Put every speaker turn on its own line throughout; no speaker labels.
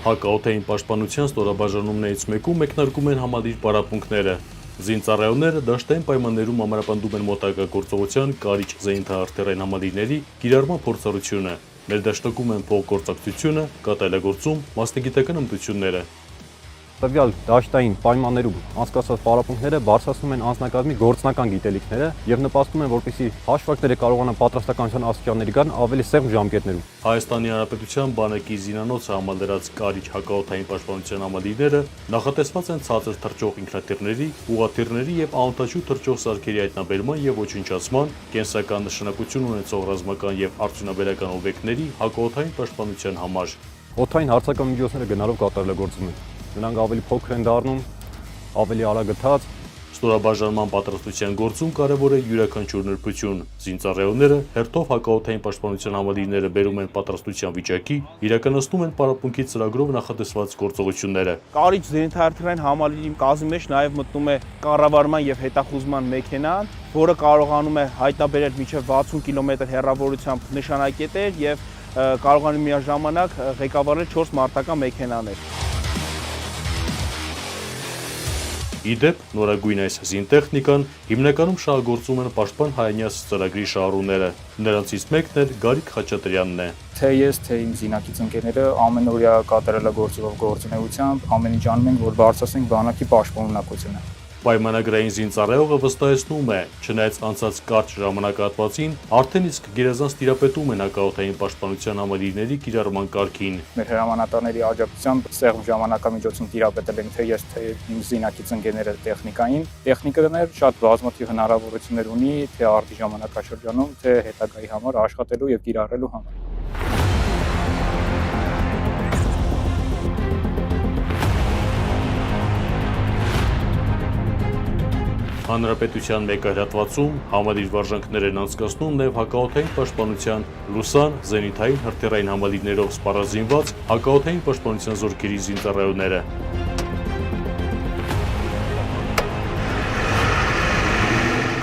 Հակաօդային պաշտպանության ստորաբաժանումներից մեկում մեկնարկում են համալիր պարապմունքները։ Զինծառայողները դաշտային պայմաններում ամրապնդում են մոտակա գործողության կարիճ զենիթահրթիռային համալիրների կիրառման փորձառությունը, ներդաշնակում են փոխգործակցությունը, կատարելագործում մասնագիտական հմտությունները։
Տվյալ դաշտային պայմաններում անցկացված պարապմունքները բարձրացնում են անձնակազմի գործնական գիտելիքները եւ նպաստում են, որպեսզի հաշվարկները կարողանան պատրաստականության աստիճանների գան ավելի սեղմ ժամկետներում։
Հայաստանի Հանրապետության բանակի զինանոցը համալրած կարիճ հակաօդային պաշտպանության համալիրները նախատեսված են ցածր թռչող ինքնաթիռների, ուղղաթիռների եւ անօդաչու թռչող սարքերի հայտնաբերման եւ ոչնչացման, կենսական նշանակություն ունեցող ռազմական եւ արդյունաբերական օբյեկտների հակաօդային պաշտպանության համար։
Օդային հարձակման միջոցները գնալով կատարելագործում են։ Նրանք ավելի փոքր են դառնում, ավելի արագ գթած։
Ստորաբաժանման պատրաստության գործում կարևոր է յուրաքանչյուր նրբություն։ Զինծառայողները հերթով հակաօդային պաշտպանության համալիրները բերում են պատրաստության վիճակի, իրականացնում են պարապմունքի ծրագրով նախատեսված գործողությունները։
Կարիճ զենիթահրթիռային համալիրի կազմի մեջ նաև մտնում է կառավարման եւ հետախուզման մեքենան, որը կարողանում է հայտնաբերել մինչև 60 կիլոմետր հեռավորությամբ նշանակետեր եւ կարողանում միաժամանակ ղեկավարել 4 մարտական մեքենաներ։
Իդեպ, նորագույն այս զինտեխնիկան հիմնականում շահագործում են պաշտպան հայանյաց ծրագրի շահառուները։ Նրանցից մեկն էլ Գարիկ Խաչատրյանն է։
Թե ես, թե իմ զինակից ընկերները ամենօրյա կատարելագործելով գործունեությամբ ամեն ինչ անում ենք, որ բարձրացնենք բանակի պաշտպանունակությունը։
Պայմանագրային զինծառայողը վստահեցնում է, չնայած անցած կարճ ժամանակահատվածին արդեն իսկ գերազանց տիրապետում են հակաօդային պաշտպանության համալիրների կիրառման կարգին։
Մեր հրամանատարների աջակցությամբ սեղմ ժամանակամիջոցում տիրապետել ենք թե ես, թե իմ զինակից ընկերները տեխնիկային։ Տեխնիկան շատ բազմաթիվ հնարավորություններ ունի թե արդի ժամանակաշրջանում, թե հետագայի համար աշխատելու եւ կիրառելու համար։
Հանրապետության մեկ այլ հատվածում համալիր վարժանքներ են անցկացնում նաև հակաօդային պաշտպանության լուսան, զենիթային հրթիռային համալիրներով սպառազինված հակաօդային պաշտպանության զորքերի զինծառայողները։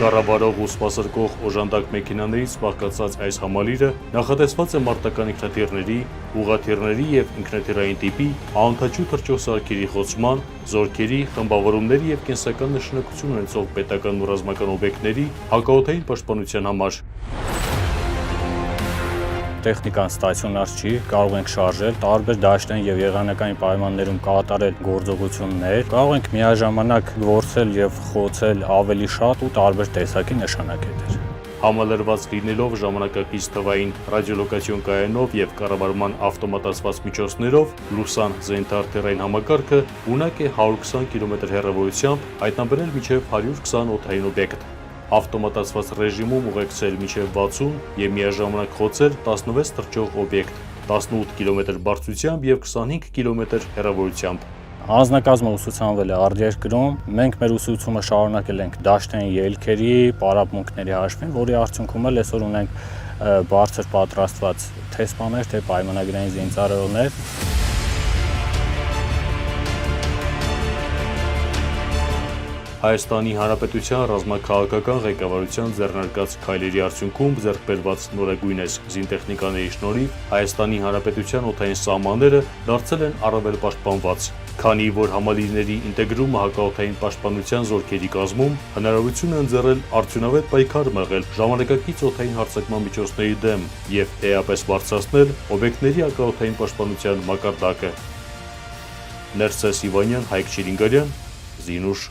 Կառավարող ու սպասարկող օժանդակ մեքենաներից բաղկացած այս համալիրը նախատեսված է մարտական ինքնաթիռների, ուղղաթիռների եւ ինքնաթիռային տիպի անօդաչու թռչող սարքերի խոցման, զորքերի, խմբավորումների եւ կենսական նշանակություն ունեցող պետական ու ռազմական օբյեկտների հակաօդային պաշտպանության համար։
Տեխնիկան ստացիոնար չի, կարող ենք շարժել, տարբեր դաշտային եւ եղանակային պայմաններում կատարել գործողություններ, կարող ենք միաժամանակ գործել եւ խոցել ավելի շատ ու տարբեր տեսակի նշանակետեր։
Համալրված լինելով ժամանակակից թվային ռադիոլոկացիոն կայանով եւ կառավարման ավտոմատացված միջոցներով, լուսան զենիթահրթիռային համակարգը ունակ է 120 կմ հեռավորությամբ հայտնաբերել մինչև 120 օդային օբյեկտ։ Ավտոմատացված ռեժիմում ուղեկցել մինչև 60 եւ միաժամանակ խոցել 16 թռչող օբյեկտ, 18 կմ բարձրությամբ եւ 25 կմ հեռավորությամբ։
Անձնակազմը ուսուցանվել է արտերկրում, մենք մեր ուսուցումը շարունակել ենք դաշտային ելքերի, պարապմունքների հաշվին, որի արդյունքում էլ այսօր ունենք բարձր պատրաստված թե սպաներ, թե պայմանագրային զինծառայողներ։
Հայաստանի Հանրապետության ռազմաքաղաքական ղեկավարության ձեռնարկած քայլերի արդյունքում ձեռք բերված նորագույն այս զինտեխնիկաների շնորհիվ Հայաստանի Հանրապետության օդային սահմանները դարձել են առավել պաշտպանված, քանի որ համալիրների ինտեգրումը հակաօդային պաշտպանության զորքերի կազմում հնարավորություն է ընձեռել արդյունավետ պայքար մղել ժամանակակից օդային հարձակման միջոցների դեմ եւ էապես բարձրացնել օբյեկտների հակաօդային պաշտպանության մակարդակը։ Ներսես Իվանյան, Հայկ Չիլինգարյան, Զինուշ